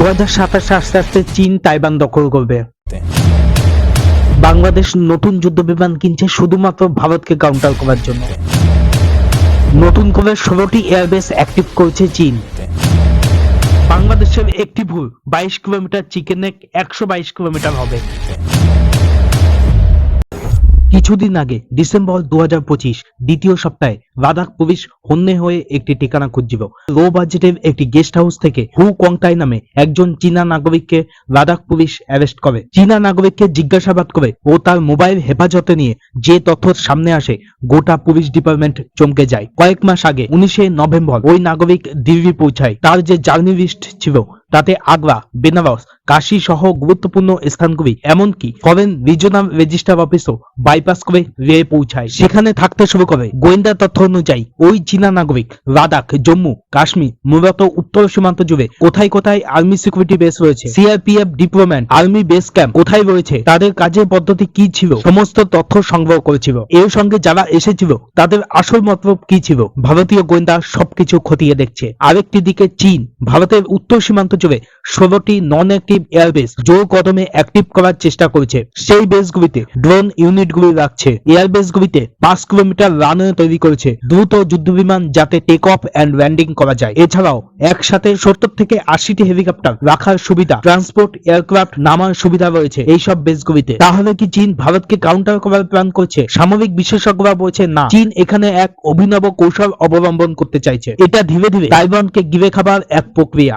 2027 আস্তে আস্তে চীন তাইওয়ান দখল করবে। বাংলাদেশ নতুন যুদ্ধ বিমান কিনছে শুধুমাত্র ভারতকে কাউন্টার করার জন্য। নতুন করে 16টি এয়ারবেস অ্যাক্টিভ করেছে চীন। বাংলাদেশের একটি ভুল 22 কিলোমিটার চিকেন নেক 122 কিলোমিটার হবে। কিছুদিন আগে ডিসেম্বর 2025 দ্বিতীয় সপ্তাহে লাদাখ পুলিশ হন্যে হয়ে একটি ঠিকানা খুঁজছিল। লো বাজেটের একটি গেস্ট হাউস থেকে হু কংটাই নামে একজন চীনা নাগরিককে লাদাখ পুলিশ অ্যারেস্ট করে। চীনা নাগরিককে জিজ্ঞাসাবাদ করে ও তার মোবাইল হেফাজতে নিয়ে যে তথ্য সামনে আসে গোটা পুলিশ ডিপার্টমেন্ট চমকে যায়। কয়েক মাস আগে 19 নভেম্বর ওই নাগরিক দিল্লি পৌঁছায়। তার যে জার্নি লিস্ট ছিল তাতে আগ্রা, বেনারস, কাশী সহ গুরুত্বপূর্ণ স্থানগুলি এমনকি ফরেন রিজনাল রেজিস্ট্রার অফিসও বাইপাস করে রেয়ে পৌঁছায়। সেখানে থাকতে শুরু করে। গোয়েন্দা তথ্য অনুযায়ী ওই চীনা নাগরিক লাদাখ, জম্মু, কাশ্মীর মূলত উত্তর সীমান্ত জুড়ে কোথায় কোথায় আর্মি সিকিউরিটি বেস রয়েছে, CRPF deployment, army base camp কোথায় রয়েছে, তাদের কাজের পদ্ধতি কি ছিল, সমস্ত তথ্য সংগ্রহ করেছিল। এর সঙ্গে যারা এসেছিল তাদের আসল মতলব কি ছিল, ভারতীয় গোয়েন্দা সবকিছু খতিয়ে দেখছে। আরেকটি দিকে চীন ভারতের উত্তর সীমান্ত জুড়ে 16টি নন অ্যাক্টিভ এয়ারবেস জোর কদমে অ্যাক্টিভ করার চেষ্টা করছে। সেই বেসগুলিতে ড্রোন ইউনিটগুলি রাখছে। এয়ারবেসগুলিতে 5 কিলোমিটার রানওয়ে তৈরি করেছে দ্রুত যুদ্ধবিমান যাতে টেক অফ অ্যান্ড ল্যান্ডিং করা যায়। এছাড়াও একসাথে 70 থেকে 80টি হেলিকপ্টার রাখার সুবিধা, ট্রান্সপোর্ট এয়ারক্রাফট নামার সুবিধা রয়েছে এইসব বেসগুলিতে। তাহলে কি চীন ভারতকে কাউন্টার করার প্ল্যান করছে? সামরিক বিশেষজ্ঞরা বলছে না, চীন এখানে এক অভিনব কৌশল অবলম্বন করতে চাইছে। এটা ধীরে ধীরে তাইওয়ানকে গিলে খাবার এক প্রক্রিয়া।